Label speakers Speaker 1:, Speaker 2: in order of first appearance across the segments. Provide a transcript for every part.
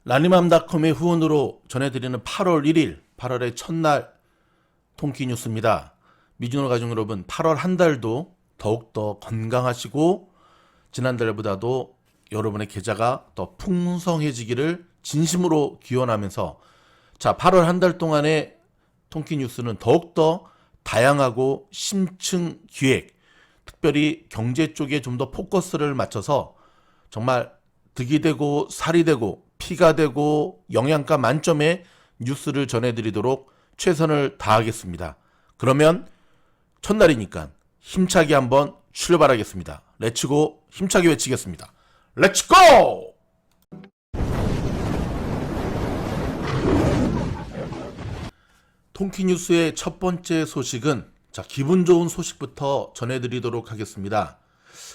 Speaker 1: 라니맘닷컴의 후원으로 전해드리는 8월 1일, 8월의 첫날 통키 뉴스입니다. 미주노 가족 여러분, 8월 한 달도 더욱더 건강하시고 지난달보다도 여러분의 계좌가 더 풍성해지기를 진심으로 기원하면서 8월 한 달 동안의 통키 뉴스는 더욱더 다양하고 심층 기획, 특별히 경제 쪽에 좀 더 포커스를 맞춰서 정말 득이 되고 살이 되고 피가 되고 영양가 만점의 뉴스를 전해드리도록 최선을 다하겠습니다. 그러면 첫날이니까 힘차게 한번 출발하겠습니다. 렛츠고 힘차게 외치겠습니다. 렛츠고! 통키뉴스의 첫 번째 소식은 기분 좋은 소식부터 전해드리도록 하겠습니다.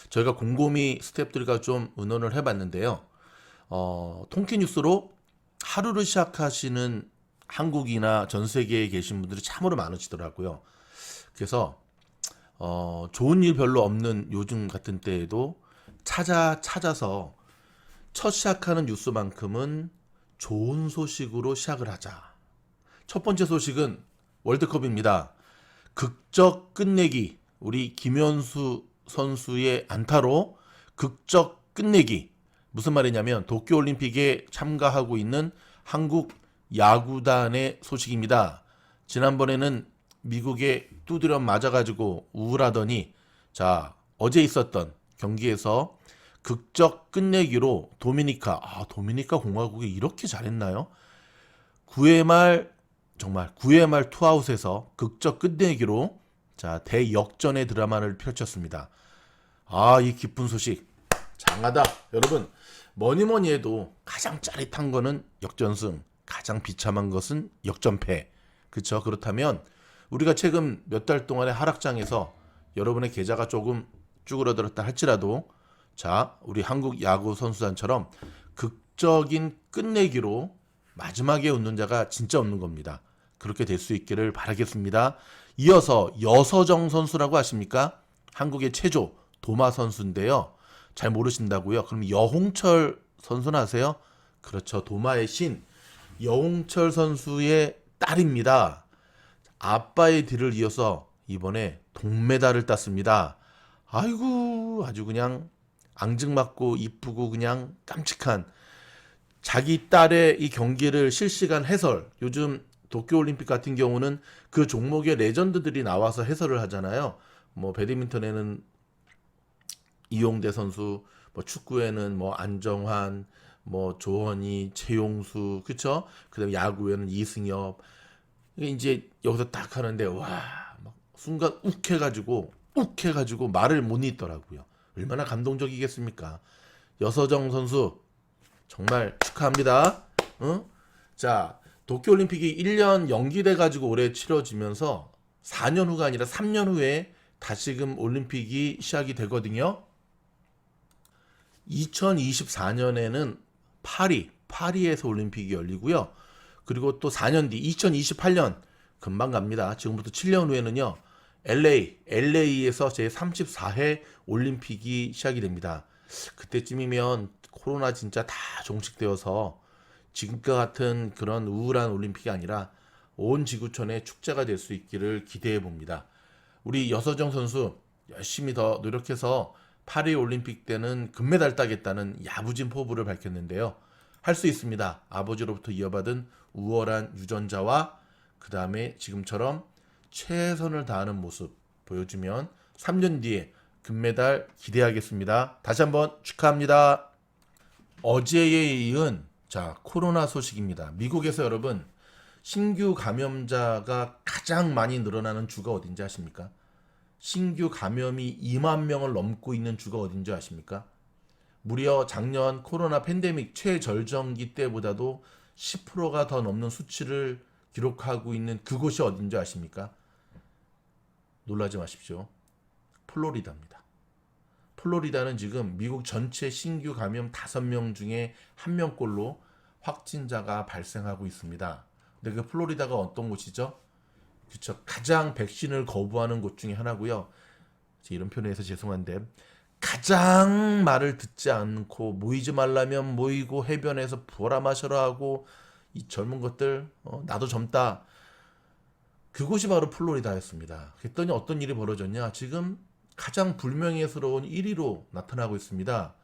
Speaker 1: 저희가 곰곰이 스태프들과 좀 의논을 해봤는데요. 통키뉴스로 하루를 시작하시는 한국이나 전 세계에 계신 분들이 참으로 많으시더라고요. 그래서 좋은 일 별로 없는 요즘 같은 때에도 찾아서 첫 시작하는 뉴스만큼은 좋은 소식으로 시작을 하자. 첫 번째 소식은 월드컵입니다. 극적 끝내기, 우리 김현수 선수의 안타로 극적 끝내기. 무슨 말이냐면 도쿄올림픽에 참가하고 있는 한국 야구단의 소식입니다. 지난번에는 미국에 두드려 맞아가지고 우울하더니 어제 있었던 경기에서 극적 끝내기로 도미니카 공화국이 이렇게 잘했나요? 9회 말 투아웃에서 극적 끝내기로 대역전의 드라마를 펼쳤습니다. 이 기쁜 소식 장하다. 여러분, 뭐니 해도 가장 짜릿한 거는 역전승, 가장 비참한 것은 역전패. 그렇죠? 그렇다면 우리가 최근 몇 달 동안의 하락장에서 여러분의 계좌가 조금 쭈그러들었다 할지라도 우리 한국 야구 선수단처럼 극적인 끝내기로 마지막에 웃는 자가 진짜 없는 겁니다. 그렇게 될 수 있기를 바라겠습니다. 이어서 여서정 선수라고 아십니까? 한국의 체조 도마 선수인데요. 잘 모르신다고요? 그럼 여홍철 선수는 아세요? 그렇죠. 도마의 신 여홍철 선수의 딸입니다. 아빠의 뒤를 이어서 이번에 동메달을 땄습니다. 아이고, 아주 그냥 앙증맞고 이쁘고 그냥 깜찍한 자기 딸의 이 경기를 실시간 해설. 요즘 도쿄올림픽 같은 경우는 그 종목의 레전드들이 나와서 해설을 하잖아요. 배드민턴에는 이용대 선수, 축구에는 안정환, 조원희, 최용수, 그쵸? 그다음에 야구에는 이승엽. 이제 여기서 딱 하는데 순간 욱해가지고 말을 못 잇더라고요. 얼마나 감동적이겠습니까? 여서정 선수 정말 축하합니다. 도쿄올림픽이 1년 연기돼가지고 올해 치러지면서 4년 후가 아니라 3년 후에 다시금 올림픽이 시작이 되거든요. 2024년에는 파리에서 올림픽이 열리고요. 그리고 또 4년 뒤 2028년 금방 갑니다. 지금부터 7년 후에는요. LA에서 제34회 올림픽이 시작이 됩니다. 그때쯤이면 코로나 진짜 다 종식되어서 지금과 같은 그런 우울한 올림픽이 아니라 온 지구촌의 축제가 될 수 있기를 기대해 봅니다. 우리 여서정 선수 열심히 더 노력해서 파리 올림픽 때는 금메달 따겠다는 야부진 포부를 밝혔는데요. 할 수 있습니다. 아버지로부터 이어받은 우월한 유전자와 그 다음에 지금처럼 최선을 다하는 모습 보여주면 3년 뒤에 금메달 기대하겠습니다. 다시 한번 축하합니다. 어제에 이은 코로나 소식입니다. 미국에서 여러분 신규 감염자가 가장 많이 늘어나는 주가 어딘지 아십니까? 신규 감염이 2만 명을 넘고 있는 주가 어딘지 아십니까? 무려 작년 코로나 팬데믹 최절정기 때보다도 10%가 더 넘는 수치를 기록하고 있는 그곳이 어딘지 아십니까? 놀라지 마십시오. 플로리다입니다. 플로리다는 지금 미국 전체 신규 감염 5명 중에 1명꼴로 확진자가 발생하고 있습니다. 근데 그 플로리다가 어떤 곳이죠? 그쵸. 가장 백신을 거부하는 곳 중에 하나고요. 이런 표현해서 죄송한데 가장 말을 듣지 않고 모이지 말라면 모이고 해변에서 부어라 마셔라 하고 이 젊은 것들 나도 젊다. 그곳이 바로 플로리다였습니다. 그랬더니 어떤 일이 벌어졌냐? 지금 가장 불명예스러운 1위로 나타나고 있습니다.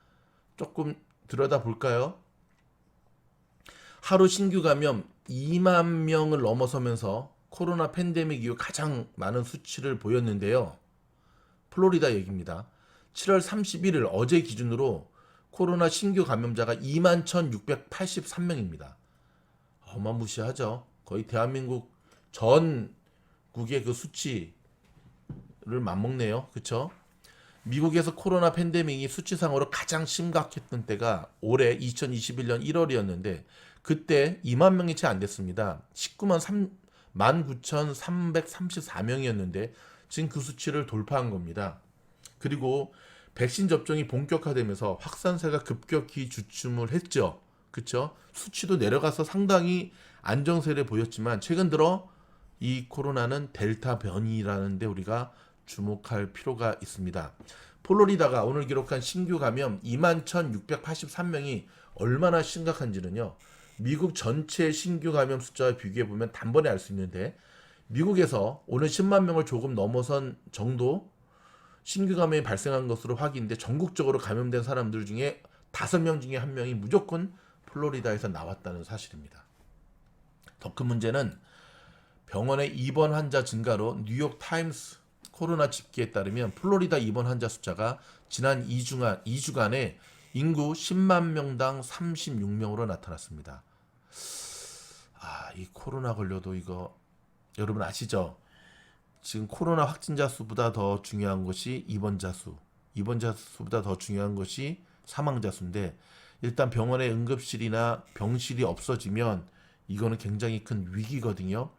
Speaker 1: 조금 들여다볼까요? 하루 신규 감염 2만 명을 넘어서면서 코로나 팬데믹 이후 가장 많은 수치를 보였는데요. 플로리다 얘기입니다. 7월 31일 어제 기준으로 코로나 신규 감염자가 2만 1,683명입니다. 어마무시하죠. 거의 대한민국 전국의 그 수치를 맞먹네요. 그렇죠? 미국에서 코로나 팬데믹이 수치상으로 가장 심각했던 때가 올해 2021년 1월이었는데 그때 2만 명이 채 안 됐습니다. 19,334명이었는데 지금 그 수치를 돌파한 겁니다. 그리고 백신 접종이 본격화되면서 확산세가 급격히 주춤을 했죠. 그렇죠? 수치도 내려가서 상당히 안정세를 보였지만 최근 들어 이 코로나는 델타 변이라는데 우리가 주목할 필요가 있습니다. 플로리다가 오늘 기록한 신규 감염 21,683명이 얼마나 심각한지는요. 미국 전체 신규 감염 숫자와 비교해보면 단번에 알 수 있는데 미국에서 오늘 10만 명을 조금 넘어선 정도 신규 감염이 발생한 것으로 확인돼 전국적으로 감염된 사람들 중에 5명 중에 1명이 무조건 플로리다에서 나왔다는 사실입니다. 더 큰 문제는 병원의 입원 환자 증가로 뉴욕 타임스 코로나 집계에 따르면 플로리다 입원 환자 숫자가 지난 2주간에 인구 10만 명당 36명으로 나타났습니다. 이 코로나 걸려도 이거 여러분 아시죠? 지금 코로나 확진자 수보다 더 중요한 것이 입원자 수보다 더 중요한 것이 사망자 수인데 일단 병원에 응급실이나 병실이 없어지면 이거는 굉장히 큰 위기거든요.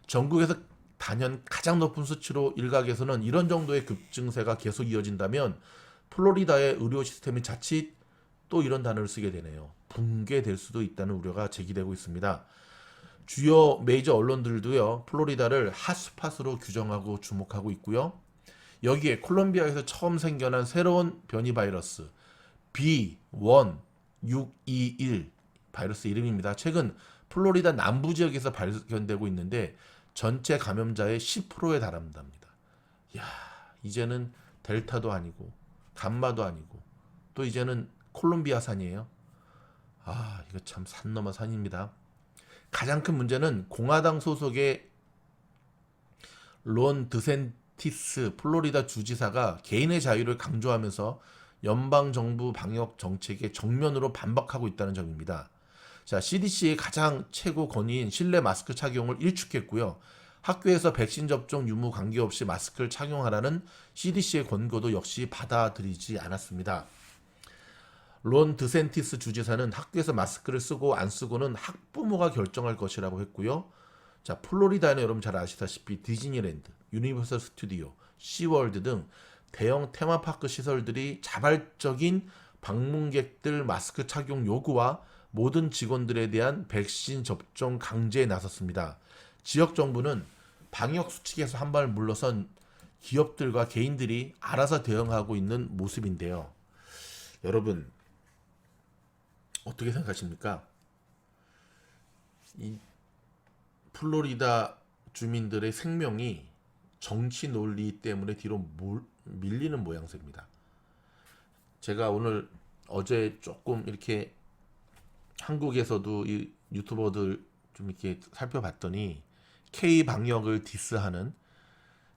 Speaker 1: 전국에서 단연 가장 높은 수치로 일각에서는 이런 정도의 급증세가 계속 이어진다면 플로리다의 의료 시스템이 자칫 또 이런 단어를 쓰게 되네요. 붕괴될 수도 있다는 우려가 제기되고 있습니다. 주요 메이저 언론들도요. 플로리다를 핫스팟으로 규정하고 주목하고 있고요. 여기에 콜롬비아에서 처음 생겨난 새로운 변이 바이러스 B1621 바이러스 이름입니다. 최근 플로리다 남부 지역에서 발견되고 있는데 전체 감염자의 10%에 달한답니다. 야, 이제는 델타도 아니고 감마도 아니고 또 이제는 콜롬비아산이에요. 이거 참 산 넘어 산입니다. 가장 큰 문제는 공화당 소속의 론 드센티스 플로리다 주지사가 개인의 자유를 강조하면서 연방 정부 방역 정책에 정면으로 반박하고 있다는 점입니다. 자, CDC의 가장 최고 권위인 실내 마스크 착용을 일축했고요. 학교에서 백신 접종 유무 관계없이 마스크를 착용하라는 CDC의 권고도 역시 받아들이지 않았습니다. 론 드센티스 주지사는 학교에서 마스크를 쓰고 안 쓰고는 학부모가 결정할 것이라고 했고요. 자, 플로리다는 여러분 잘 아시다시피 디즈니랜드, 유니버설 스튜디오, 시월드 등 대형 테마파크 시설들이 자발적인 방문객들 마스크 착용 요구와 모든 직원들에 대한 백신 접종 강제에 나섰습니다. 지역 정부는 방역 수칙에서 한 발 물러선 기업들과 개인들이 알아서 대응하고 있는 모습인데요. 여러분 어떻게 생각하십니까? 이 플로리다 주민들의 생명이 정치 논리 때문에 뒤로 밀리는 모양새입니다. 제가 어제 조금 이렇게 한국에서도 이 유튜버들 좀 이렇게 살펴봤더니 K 방역을 디스하는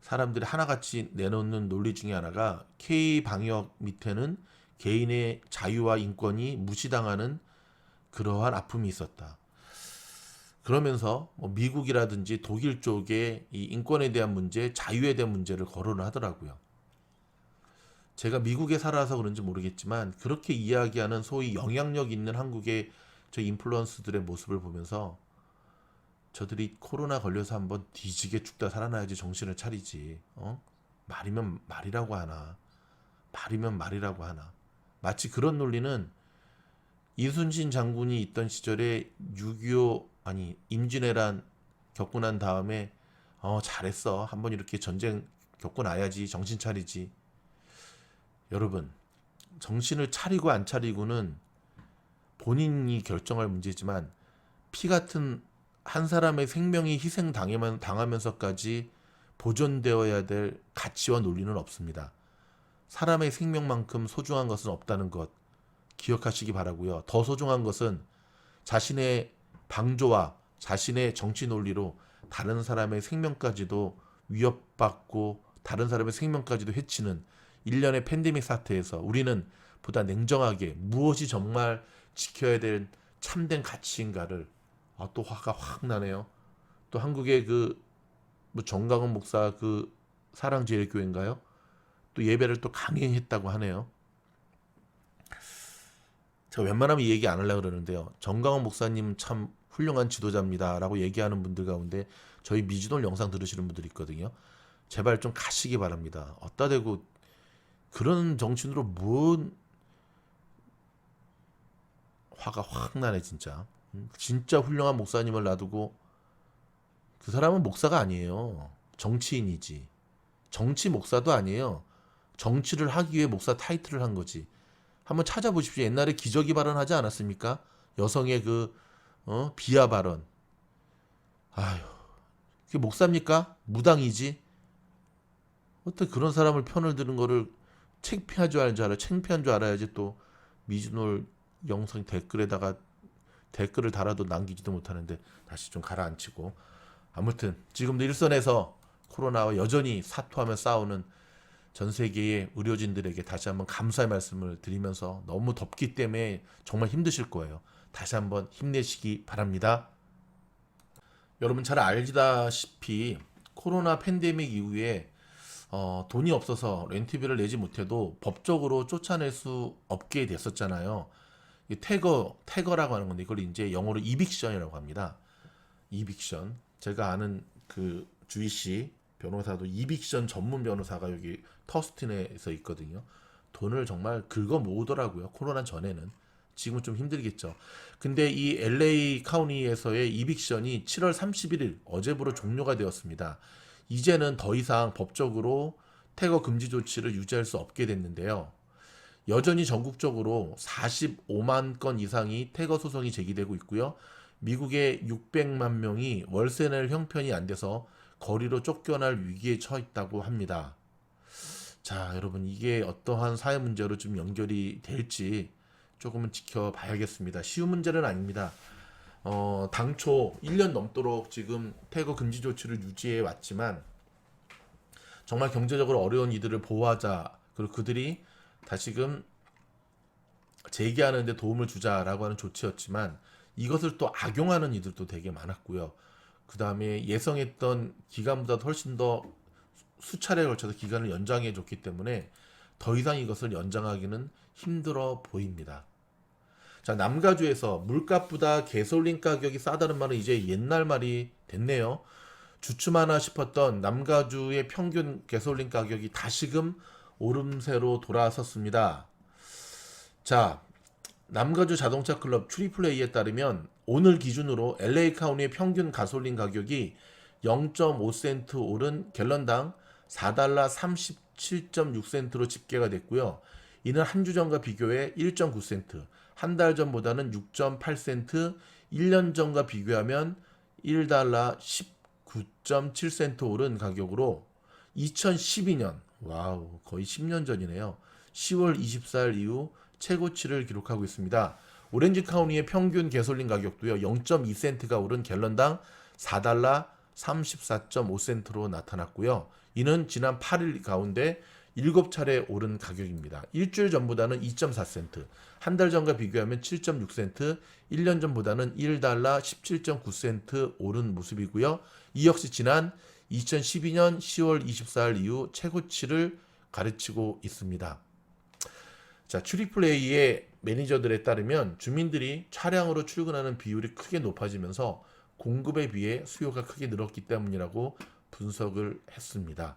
Speaker 1: 사람들이 하나같이 내놓는 논리 중에 하나가 K 방역 밑에는 개인의 자유와 인권이 무시당하는 그러한 아픔이 있었다. 그러면서 미국이라든지 독일 쪽에 이 인권에 대한 문제, 자유에 대한 문제를 거론을 하더라고요. 제가 미국에 살아서 그런지 모르겠지만 그렇게 이야기하는 소위 영향력 있는 한국의 저 인플루언서들의 모습을 보면서 저들이 코로나 걸려서 한번 뒤지게 죽다 살아나야지 정신을 차리지. 말이면 말이라고 하나. 말이면 말이라고 하나. 마치 그런 논리는 이순신 장군이 있던 시절에 6.25 임진왜란 겪고 난 다음에 잘했어. 한번 이렇게 전쟁 겪고 나야지 정신 차리지. 여러분, 정신을 차리고 안 차리고는 본인이 결정할 문제지만 피 같은 한 사람의 생명이 당하면서까지 보존되어야 될 가치와 논리는 없습니다. 사람의 생명만큼 소중한 것은 없다는 것 기억하시기 바라고요. 더 소중한 것은 자신의 방조와 자신의 정치 논리로 다른 사람의 생명까지도 위협받고 다른 사람의 생명까지도 해치는 일련의 팬데믹 사태에서 우리는 보다 냉정하게 무엇이 정말 지켜야 될 참된 가치인가를 또 화가 확 나네요. 또 한국의 뭐 정강원 목사 사랑제일교회인가요? 또 예배를 또 강행했다고 하네요. 제가 웬만하면 이 얘기 안 하려고 그러는데요. 정강원 목사님 참 훌륭한 지도자입니다라고 얘기하는 분들 가운데 저희 미주돌 영상 들으시는 분들이 있거든요. 제발 좀 가시기 바랍니다. 어따 대고 그런 정신으로 뭔 화가 확 나네 진짜. 진짜 훌륭한 목사님을 놔두고 그 사람은 목사가 아니에요. 정치인이지. 정치 목사도 아니에요. 정치를 하기 위해 목사 타이틀을 한 거지. 한번 찾아보십시오. 옛날에 기저귀 발언하지 않았습니까? 여성의 비하 발언. 아휴, 그게 목사입니까? 무당이지. 어떻게 그런 사람을 편을 드는 거를 창피한 줄 알아야지. 또 미즈놀 영상 댓글에다가 댓글을 달아도 남기지도 못하는데 다시 좀 가라앉히고. 아무튼 지금도 일선에서 코로나와 여전히 사투하며 싸우는 전 세계의 의료진들에게 다시 한번 감사의 말씀을 드리면서 너무 덥기 때문에 정말 힘드실 거예요. 다시 한번 힘내시기 바랍니다. 여러분 잘 알다시피 코로나 팬데믹 이후에 돈이 없어서 렌트비를 내지 못해도 법적으로 쫓아낼 수 없게 됐었잖아요. 이 태거라고 하는 건데 이걸 이제 영어로 이빅션이라고 합니다. 이빅션. 제가 아는 주희씨 변호사도 이빅션 전문 변호사가 여기 터스틴에서 있거든요. 돈을 정말 긁어 모으더라고요. 코로나 전에는. 지금은 좀 힘들겠죠. 근데 이 LA 카운티에서의 이빅션이 7월 31일 어제부로 종료가 되었습니다. 이제는 더 이상 법적으로 태거 금지 조치를 유지할 수 없게 됐는데요. 여전히 전국적으로 45만 건 이상이 태거 소송이 제기되고 있고요. 미국의 600만 명이 월세 낼 형편이 안 돼서 거리로 쫓겨날 위기에 처했다고 합니다. 자, 여러분 이게 어떠한 사회 문제로 좀 연결이 될지 조금은 지켜봐야겠습니다. 쉬운 문제는 아닙니다. 당초 1년 넘도록 지금 태거 금지 조치를 유지해 왔지만 정말 경제적으로 어려운 이들을 보호하자. 그리고 그들이 다시금 재기하는 데 도움을 주자라고 하는 조치였지만 이것을 또 악용하는 이들도 되게 많았고요. 그 다음에 예상했던 기간보다 훨씬 더 수차례에 걸쳐서 기간을 연장해 줬기 때문에 더 이상 이것을 연장하기는 힘들어 보입니다. 자, 남가주에서 물값보다 가솔린 가격이 싸다는 말은 이제 옛날 말이 됐네요. 주춤하나 싶었던 남가주의 평균 가솔린 가격이 다시금 오름세로 돌아섰습니다. 자, 남가주 자동차 클럽 트리플A에 따르면 오늘 기준으로 LA 카운티의 평균 가솔린 가격이 0.5센트 오른 갤런당 4달러 37.6센트로 집계가 됐고요. 이는 한 주 전과 비교해 1.9센트, 한 달 전보다는 6.8센트, 1년 전과 비교하면 1달러 19.7센트 오른 가격으로 2012년, 와우, 거의 10년 전이네요. 10월 24일 이후 최고치를 기록하고 있습니다. 오렌지 카운티의 평균 가솔린 가격도요, 0.2센트가 오른 갤런당 4달러 34.5센트로 나타났고요. 이는 지난 8일 가운데 7차례 오른 가격입니다. 일주일 전보다는 2.4센트, 한 달 전과 비교하면 7.6센트, 1년 전보다는 1달러 17.9센트 오른 모습이고요. 이 역시 지난 2012년 10월 24일 이후 최고치를 가르치고 있습니다. 자, 트리플A의 매니저들에 따르면 주민들이 차량으로 출근하는 비율이 크게 높아지면서 공급에 비해 수요가 크게 늘었기 때문이라고 분석을 했습니다.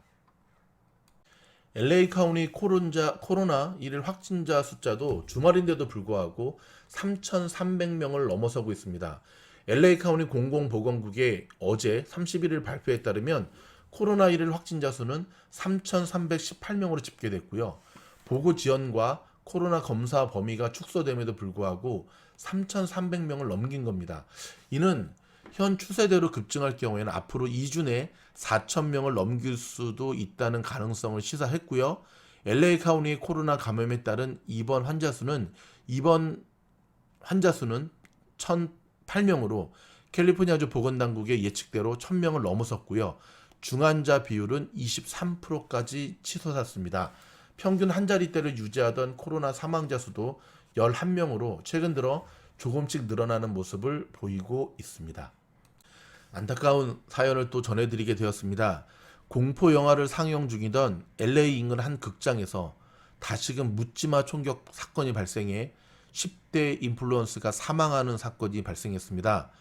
Speaker 1: LA 카운티 코로나 1일 확진자 숫자도 주말인데도 불구하고 3,300명을 넘어서고 있습니다. LA 카운티 공공보건국의 어제 31일 발표에 따르면 코로나 1일 확진자 수는 3,318명으로 집계됐고요. 보고 지연과 코로나 검사 범위가 축소됨에도 불구하고 3,300명을 넘긴 겁니다. 이는 현 추세대로 급증할 경우에는 앞으로 2주 내 4,000명을 넘길 수도 있다는 가능성을 시사했고요. LA 카운티의 코로나 감염에 따른 입원 환자 수는 1,008명으로 캘리포니아주 보건당국의 예측대로 1,000명을 넘어섰고요. 중환자 비율은 23%까지 치솟았습니다. 평균 한 자릿대를 유지하던 코로나 사망자 수도 11명으로 최근 들어 조금씩 늘어나는 모습을 보이고 있습니다. 안타까운 사연을 또 전해드리게 되었습니다. 공포 영화를 상영 중이던 LA 인근 한 극장에서 다시금 묻지마 총격 사건이 발생해 10대 인플루언서가 사망하는 사건이 발생했습니다.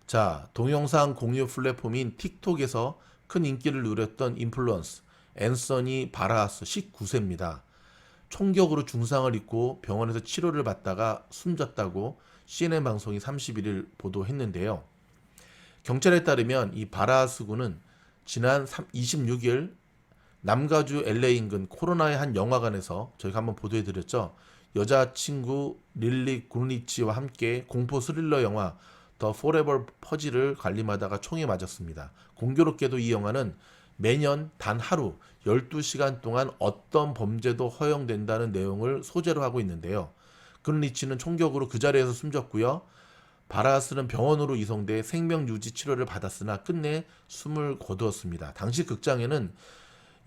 Speaker 1: 자, 동영상 공유 플랫폼인 틱톡에서 큰 인기를 누렸던 인플루언서 앤서니 바라하스 19세입니다. 총격으로 중상을 입고 병원에서 치료를 받다가 숨졌다고 CNN 방송이 31일 보도했는데요. 경찰에 따르면 이 바라하스 군은 지난 26일 남가주 LA 인근 코로나의 한 영화관에서 저희가 한번 보도해드렸죠. 여자친구 릴리 굴리치와 함께 공포 스릴러 영화 더 포레버 퍼지를 관림하다가 총에 맞았습니다. 공교롭게도 이 영화는 매년 단 하루 12시간 동안 어떤 범죄도 허용된다는 내용을 소재로 하고 있는데요. 굴리치는 총격으로 그 자리에서 숨졌고요. 바라스는 병원으로 이송돼 생명유지 치료를 받았으나 끝내 숨을 거두었습니다. 당시 극장에는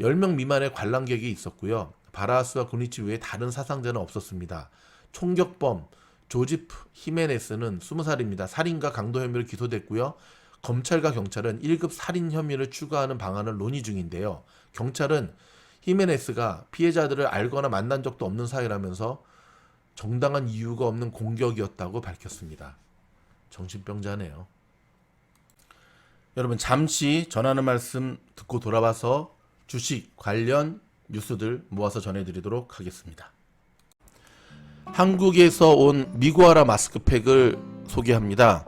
Speaker 1: 10명 미만의 관람객이 있었고요. 바라스와 굴리치 외에 다른 사상자는 없었습니다. 총격범 조지프 히메네스는 20살입니다. 살인과 강도 혐의로 기소됐고요. 검찰과 경찰은 1급 살인 혐의를 추가하는 방안을 논의 중인데요. 경찰은 히메네스가 피해자들을 알거나 만난 적도 없는 사이라면서 정당한 이유가 없는 공격이었다고 밝혔습니다. 정신병자네요. 여러분 잠시 전하는 말씀 듣고 돌아와서 주식 관련 뉴스들 모아서 전해드리도록 하겠습니다. 한국에서 온 미구아라 마스크팩을 소개합니다.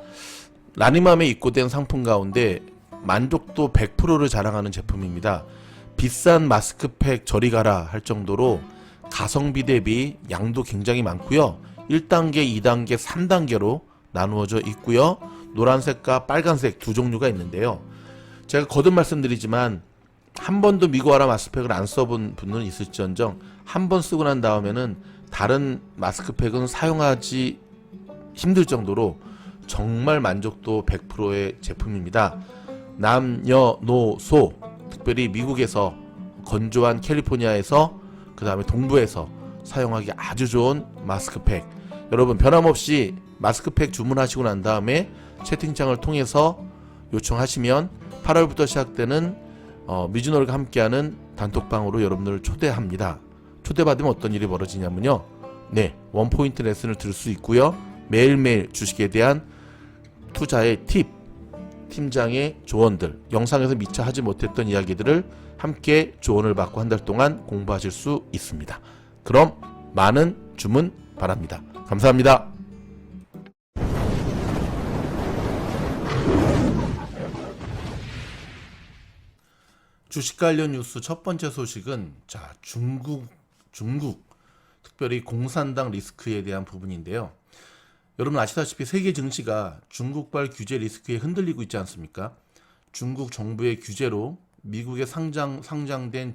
Speaker 1: 라니맘에 입고된 상품 가운데 만족도 100%를 자랑하는 제품입니다. 비싼 마스크팩 저리 가라 할 정도로 가성비 대비 양도 굉장히 많고요. 1단계, 2단계, 3단계로 나누어져 있고요. 노란색과 빨간색 두 종류가 있는데요. 제가 거듭 말씀드리지만 한 번도 미구아라 마스크팩을 안 써본 분은 있을지언정 한 번 쓰고 난 다음에는 다른 마스크팩은 사용하기 힘들 정도로 정말 만족도 100%의 제품입니다. 남녀노소 특별히 미국에서 건조한 캘리포니아에서 그 다음에 동부에서 사용하기 아주 좋은 마스크팩. 여러분 변함없이 마스크팩 주문하시고 난 다음에 채팅창을 통해서 요청하시면 8월부터 시작되는 미즈노르가 함께하는 단톡방으로 여러분들을 초대합니다. 초대받으면 어떤 일이 벌어지냐면요. 네, 원포인트 레슨을 들을 수 있고요. 매일매일 주식에 대한 투자의 팁, 팀장의 조언들, 영상에서 미처 하지 못했던 이야기들을 함께 조언을 받고 한 달 동안 공부하실 수 있습니다. 그럼 많은 주문 바랍니다. 감사합니다. 주식 관련 뉴스 첫 번째 소식은 중국 특별히 공산당 리스크에 대한 부분인데요. 여러분 아시다시피 세계 증시가 중국발 규제 리스크에 흔들리고 있지 않습니까? 중국 정부의 규제로 미국에 상장된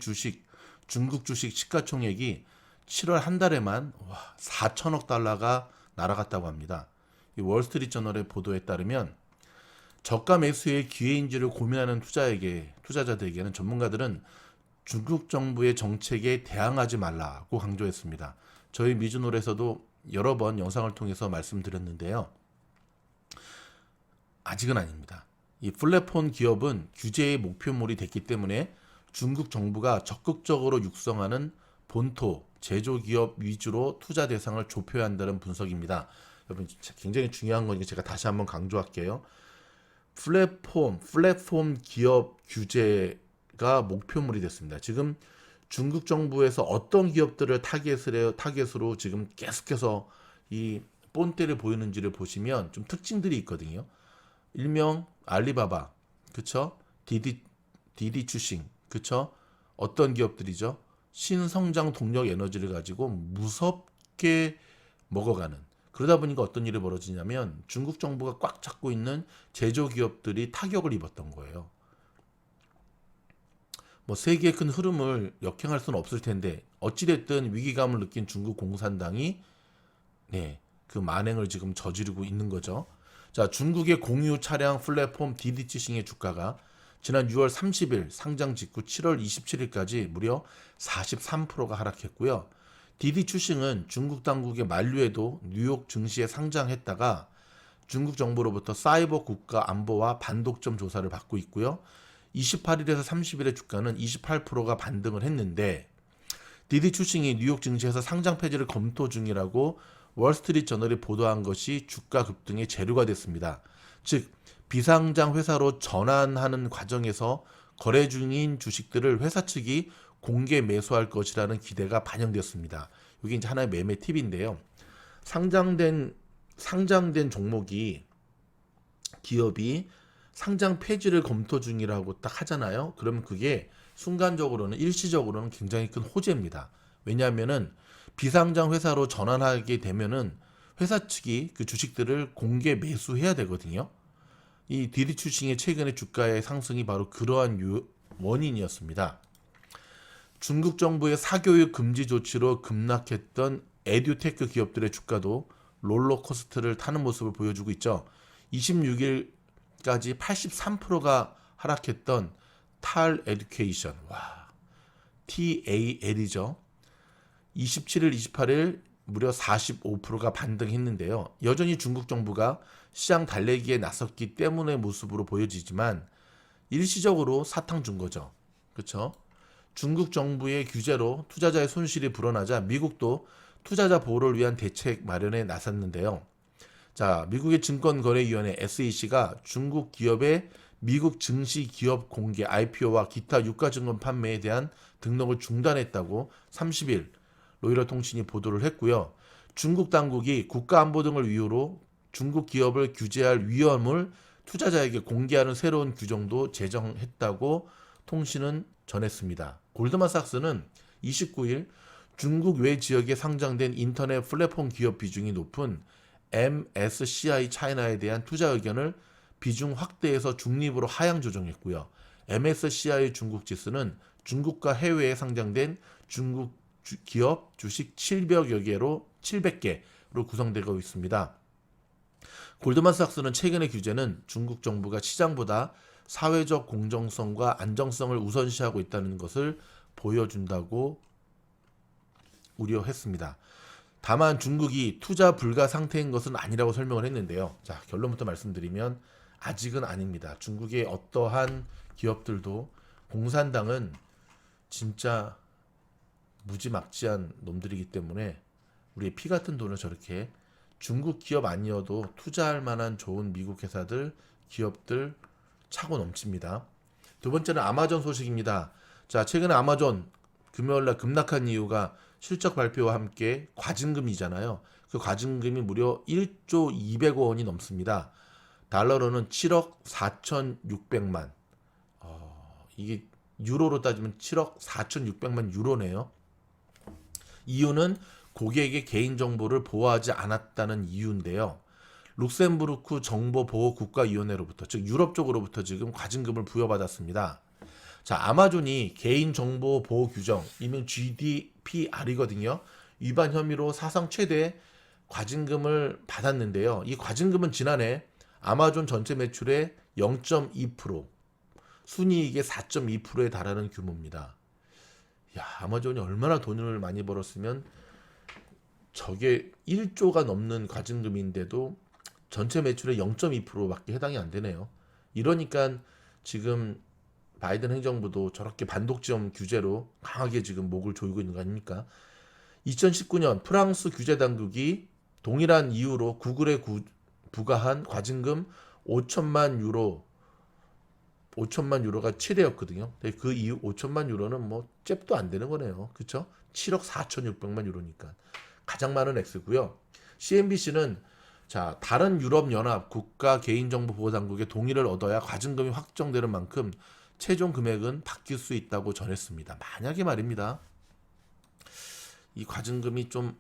Speaker 1: 중국 주식 시가총액이 7월 한 달에만 4천억 달러가 날아갔다고 합니다. 이 월스트리트 저널의 보도에 따르면 저가 매수의 기회인지를 고민하는 투자자들에게는 전문가들은 중국 정부의 정책에 대항하지 말라고 강조했습니다. 저희 미즈노에서도 여러 번 영상을 통해서 말씀드렸는데요. 아직은 아닙니다. 이 플랫폼 기업은 규제의 목표물이 됐기 때문에 중국 정부가 적극적으로 육성하는 본토 제조기업 위주로 투자 대상을 좁혀야 한다는 분석입니다. 여러분 굉장히 중요한 거니까 제가 다시 한번 강조할게요. 플랫폼 기업 규제가 목표물이 됐습니다. 지금 중국 정부에서 어떤 기업들을 타겟으로 지금 계속해서 이 본때를 보이는지를 보시면 좀 특징들이 있거든요. 일명 알리바바, 그쵸? 디디 추싱, 그쵸? 어떤 기업들이죠? 신성장 동력 에너지를 가지고 무섭게 먹어가는, 그러다 보니까 어떤 일이 벌어지냐면 중국 정부가 꽉 잡고 있는 제조기업들이 타격을 입었던 거예요. 뭐 세계의 큰 흐름을 역행할 수는 없을 텐데 어찌됐든 위기감을 느낀 중국 공산당이 그 만행을 지금 저지르고 있는 거죠. 자, 중국의 공유 차량 플랫폼 디디치싱의 주가가 지난 6월 30일 상장 직후 7월 27일까지 무려 43%가 하락했고요. 디디추싱은 중국 당국의 만류에도 뉴욕 증시에 상장했다가 중국 정부로부터 사이버 국가 안보와 반독점 조사를 받고 있고요. 28일에서 30일의 주가는 28%가 반등을 했는데 디디추싱이 뉴욕 증시에서 상장 폐지를 검토 중이라고 월스트리트 저널이 보도한 것이 주가 급등의 재료가 됐습니다. 즉 비상장 회사로 전환하는 과정에서 거래 중인 주식들을 회사 측이 공개 매수할 것이라는 기대가 반영되었습니다. 이게 이제 하나의 매매 팁인데요. 상장된 종목이 기업이 상장 폐지를 검토 중이라고 딱 하잖아요. 그러면 그게 순간적으로는 일시적으로는 굉장히 큰 호재입니다. 왜냐하면은 비상장 회사로 전환하게 되면은 회사 측이 그 주식들을 공개 매수해야 되거든요. 이 디디추싱의 최근의 주가의 상승이 바로 그러한 원인이었습니다. 중국 정부의 사교육 금지 조치로 급락했던 에듀테크 기업들의 주가도 롤러코스터를 타는 모습을 보여주고 있죠. 26일까지 83%가 하락했던 탈 에듀케이션, TAL이죠. 27일, 28일 무려 45%가 반등했는데요. 여전히 중국 정부가 시장 달래기에 나섰기 때문의 모습으로 보여지지만 일시적으로 사탕 준 거죠. 그렇죠? 중국 정부의 규제로 투자자의 손실이 불어나자 미국도 투자자 보호를 위한 대책 마련에 나섰는데요. 자, 미국의 증권거래위원회 SEC가 중국 기업의 미국 증시 기업 공개 IPO와 기타 유가증권 판매에 대한 등록을 중단했다고 30일 로이터 통신이 보도를 했고요. 중국 당국이 국가안보 등을 이유로 중국 기업을 규제할 위험을 투자자에게 공개하는 새로운 규정도 제정했다고 통신은 전했습니다. 골드만삭스는 29일 중국 외 지역에 상장된 인터넷 플랫폼 기업 비중이 높은 MSCI 차이나에 대한 투자 의견을 비중 확대해서 중립으로 하향 조정했고요. MSCI 중국 지수는 중국과 해외에 상장된 중국 기업 주식 700개로 구성되고 있습니다. 골드만삭스는 최근의 규제는 중국 정부가 시장보다 사회적 공정성과 안정성을 우선시하고 있다는 것을 보여준다고 우려했습니다. 다만 중국이 투자 불가 상태인 것은 아니라고 설명을 했는데요. 자, 결론부터 말씀드리면 아직은 아닙니다. 중국의 어떠한 기업들도 공산당은 진짜 무지막지한 놈들이기 때문에 우리의 피 같은 돈을 저렇게 중국 기업 아니어도 투자할 만한 좋은 미국 회사들, 기업들 차고 넘칩니다. 두 번째는 아마존 소식입니다. 자, 최근에 아마존 금요일날 급락한 이유가 실적 발표와 함께 과징금이잖아요. 그 과징금이 무려 1조 200억 원이 넘습니다. 달러로는 7억 4,600만. 이게 유로로 따지면 7억 4,600만 유로네요. 이유는 고객의 개인정보를 보호하지 않았다는 이유인데요. 룩셈부르크 정보보호국가위원회로부터, 즉 유럽 쪽으로부터 지금 과징금을 부여받았습니다. 자, 아마존이 개인정보보호 규정, 이명 GDPR이거든요. 위반 혐의로 사상 최대 과징금을 받았는데요. 이 과징금은 지난해 아마존 전체 매출의 0.2%, 순이익의 4.2%에 달하는 규모입니다. 야, 아마존이 얼마나 돈을 많이 벌었으면 저게 1조가 넘는 과징금인데도 전체 매출의 0.2%밖에 해당이 안 되네요. 이러니까 지금 바이든 행정부도 저렇게 반독점 규제로 강하게 지금 목을 조이고 있는 거 아닙니까? 2019년 프랑스 규제 당국이 동일한 이유로 구글에 부과한 과징금 5천만 유로가 최대였거든요. 그 이후 5천만 유로는 뭐 잽도 안 되는 거네요. 그렇죠? 7억 4,600만 유로니까 가장 많은 액수고요. CNBC는 자, 다른 유럽 연합 국가 개인정보 보호 당국의 동의를 얻어야 과징금이 확정되는 만큼 최종 금액은 바뀔 수 있다고 전했습니다. 만약에 말입니다. 이 과징금이 좀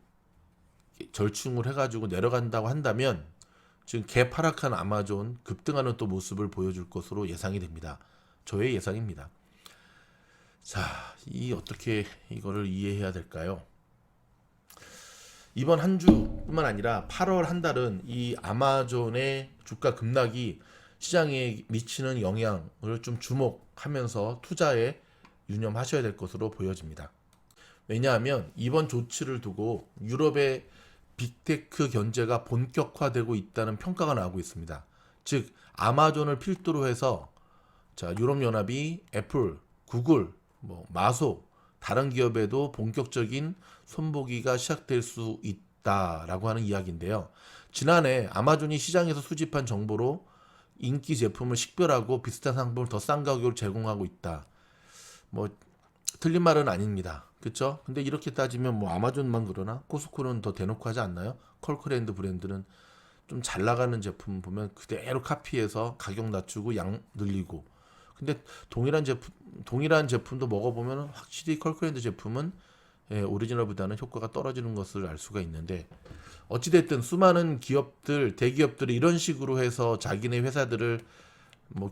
Speaker 1: 절충을 해가지고 내려간다고 한다면 지금 개파락한 아마존 급등하는 또 모습을 보여줄 것으로 예상이 됩니다. 저의 예상입니다. 자, 어떻게 이거를 이해해야 될까요? 이번 한 주뿐만 아니라 8월 한 달은 이 아마존의 주가 급락이 시장에 미치는 영향을 좀 주목하면서 투자에 유념하셔야 될 것으로 보여집니다. 왜냐하면 이번 조치를 두고 유럽의 빅테크 견제가 본격화되고 있다는 평가가 나오고 있습니다. 즉 아마존을 필두로 해서 유럽연합이 애플, 구글, 마소 다른 기업에도 본격적인 손보기가 시작될 수 있다라고 하는 이야기인데요. 지난해 아마존이 시장에서 수집한 정보로 인기 제품을 식별하고 비슷한 상품을 더 싼 가격으로 제공하고 있다. 틀린 말은 아닙니다. 그렇죠? 근데 이렇게 따지면 아마존만 그러나 코스코는 더 대놓고 하지 않나요? 컬크랜드 브랜드는 좀 잘 나가는 제품 보면 그대로 카피해서 가격 낮추고 양 늘리고. 근데 동일한 제품도 먹어보면 확실히 컬크랜드 제품은 오리지널보다는 효과가 떨어지는 것을 알 수가 있는데, 어찌됐든 수많은 기업들, 대기업들이 이런 식으로 해서 자기네 회사들을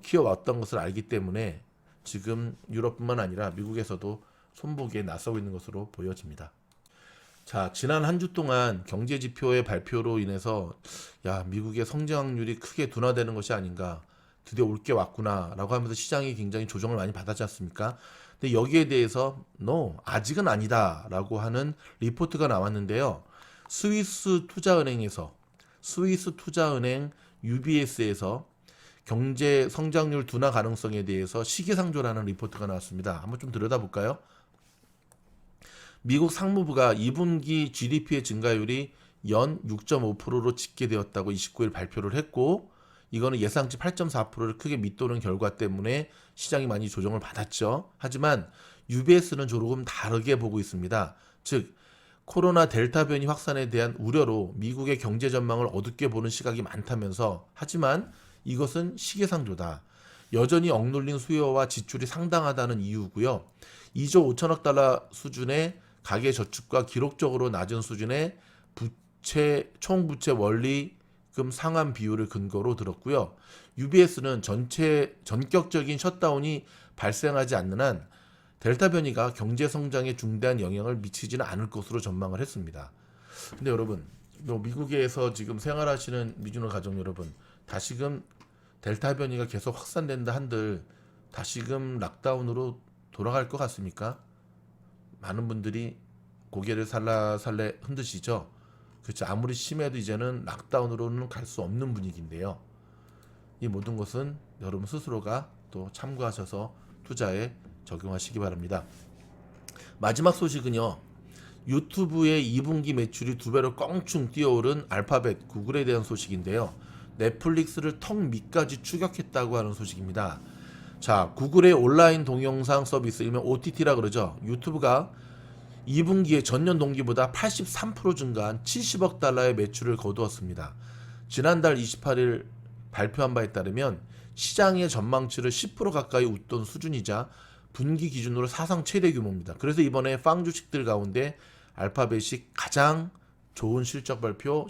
Speaker 1: 키워왔던 것을 알기 때문에 지금 유럽뿐만 아니라 미국에서도 손보기에 나서고 있는 것으로 보여집니다. 자, 지난 한 주 동안 경제 지표의 발표로 인해서 미국의 성장률이 크게 둔화되는 것이 아닌가, 드디어 올 게 왔구나 라고 하면서 시장이 굉장히 조정을 많이 받았지 않습니까? 근데 여기에 대해서 아직은 아니다 라고 하는 리포트가 나왔는데요. 스위스 투자은행 UBS에서 경제 성장률 둔화 가능성에 대해서 시기상조라는 리포트가 나왔습니다. 한번 좀 들여다볼까요? 미국 상무부가 2분기 GDP의 증가율이 연 6.5%로 집계되었다고 29일 발표를 했고, 이거는 예상치 8.4%를 크게 밑도는 결과 때문에 시장이 많이 조정을 받았죠. 하지만 UBS는 조금 다르게 보고 있습니다. 즉 코로나 델타 변이 확산에 대한 우려로 미국의 경제 전망을 어둡게 보는 시각이 많다면서, 하지만 이것은 시기상조다. 여전히 억눌린 수요와 지출이 상당하다는 이유고요. 2조 5천억 달러 수준의 가계저축과 기록적으로 낮은 수준의 총부채 원리금 상환 비율을 근거로 들었고요. UBS는 전격적인 셧다운이 발생하지 않는 한 델타 변이가 경제 성장에 중대한 영향을 미치지는 않을 것으로 전망을 했습니다. 근데 여러분, 미국에서 지금 생활하시는 미주노 가족 여러분, 다시금 델타 변이가 계속 확산된다 한들 다시금 락다운으로 돌아갈 것 같습니까? 많은 분들이 고개를 살라살래 흔드시죠. 그렇죠. 아무리 심해도 이제는 락다운으로는 갈 수 없는 분위기인데요. 이 모든 것은 여러분 스스로가 또 참고하셔서 투자에 적용하시기 바랍니다. 마지막 소식은요. 유튜브의 2분기 매출이 2배로 껑충 뛰어오른 알파벳, 구글에 대한 소식인데요. 넷플릭스를 턱 밑까지 추격했다고 하는 소식입니다. 자, 구글의 온라인 동영상 서비스, 일명 OTT라 그러죠. 유튜브가 2분기에 전년 동기보다 83% 증가한 70억 달러의 매출을 거두었습니다. 지난달 28일 발표한 바에 따르면 시장의 전망치를 10% 가까이 웃돈 수준이자 분기 기준으로 사상 최대 규모입니다. 그래서 이번에 빵 주식들 가운데 알파벳이 가장 좋은 실적 발표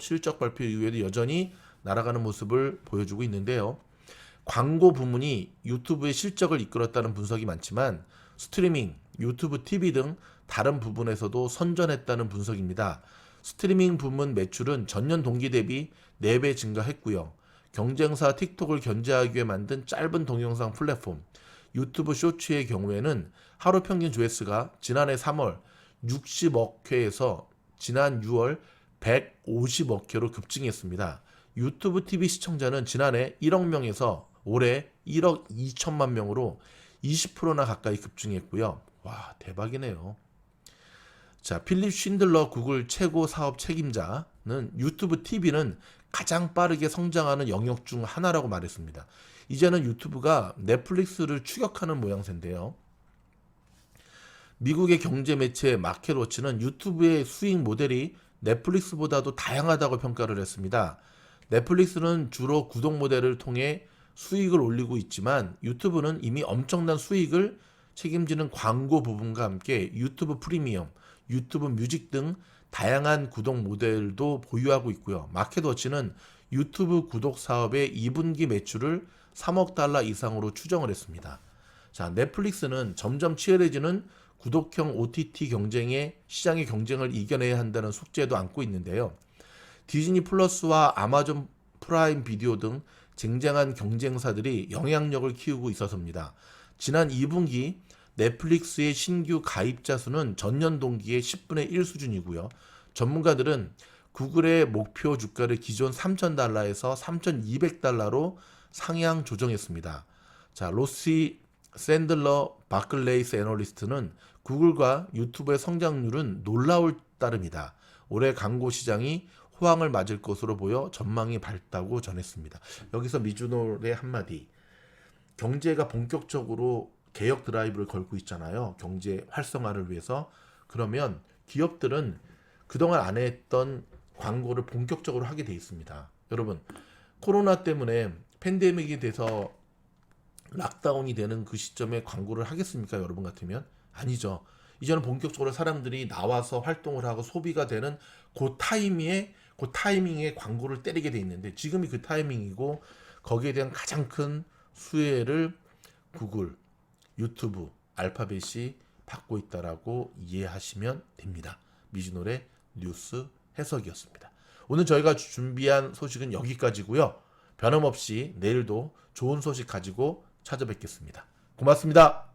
Speaker 1: 이후에도 여전히 날아가는 모습을 보여주고 있는데요. 광고 부문이 유튜브의 실적을 이끌었다는 분석이 많지만 스트리밍, 유튜브 TV 등 다른 부분에서도 선전했다는 분석입니다. 스트리밍 부문 매출은 전년 동기 대비 4배 증가했고요. 경쟁사 틱톡을 견제하기 위해 만든 짧은 동영상 플랫폼 유튜브 쇼츠의 경우에는 하루 평균 조회수가 지난해 3월 60억 회에서 지난 6월 150억 회로 급증했습니다. 유튜브 TV 시청자는 지난해 1억 명에서 올해 1억 2천만 명으로 20%나 가까이 급증했고요. 와, 대박이네요. 자, 필립 쉰들러 구글 최고 사업 책임자는 유튜브 TV는 가장 빠르게 성장하는 영역 중 하나라고 말했습니다. 이제는 유튜브가 넷플릭스를 추격하는 모양새인데요. 미국의 경제 매체 마켓워치는 유튜브의 수익 모델이 넷플릭스보다도 다양하다고 평가를 했습니다. 넷플릭스는 주로 구독 모델을 통해 수익을 올리고 있지만 유튜브는 이미 엄청난 수익을 책임지는 광고 부분과 함께 유튜브 프리미엄, 유튜브 뮤직 등 다양한 구독 모델도 보유하고 있고요. 마켓워치는 유튜브 구독 사업의 2분기 매출을 3억 달러 이상으로 추정을 했습니다. 자, 넷플릭스는 점점 치열해지는 구독형 OTT 경쟁에 시장의 경쟁을 이겨내야 한다는 숙제도 안고 있는데요. 디즈니 플러스와 아마존 프라임 비디오 등 쟁쟁한 경쟁사들이 영향력을 키우고 있어서입니다. 지난 2분기 넷플릭스의 신규 가입자 수는 전년 동기의 10분의 1 수준이고요. 전문가들은 구글의 목표 주가를 기존 3,000달러에서 3,200달러로 상향 조정했습니다. 자, 로시 샌들러 바클레이스 애널리스트는 구글과 유튜브의 성장률은 놀라울 따름이다. 올해 광고 시장이 호황을 맞을 것으로 보여 전망이 밝다고 전했습니다. 여기서 미주노의 한마디. 경제가 본격적으로 개혁 드라이브를 걸고 있잖아요. 경제 활성화를 위해서. 그러면 기업들은 그동안 안 했던 광고를 본격적으로 하게 돼 있습니다. 여러분, 코로나 때문에 팬데믹이 돼서 락다운이 되는 그 시점에 광고를 하겠습니까? 여러분 같으면? 아니죠. 이제는 본격적으로 사람들이 나와서 활동을 하고 소비가 되는 그 타이밍에 광고를 때리게 돼 있는데 지금이 그 타이밍이고 거기에 대한 가장 큰 수혜를 구글, 유튜브, 알파벳이 받고 있다라고 이해하시면 됩니다. 미즈노의 뉴스 해석이었습니다. 오늘 저희가 준비한 소식은 여기까지고요. 변함없이 내일도 좋은 소식 가지고 찾아뵙겠습니다. 고맙습니다.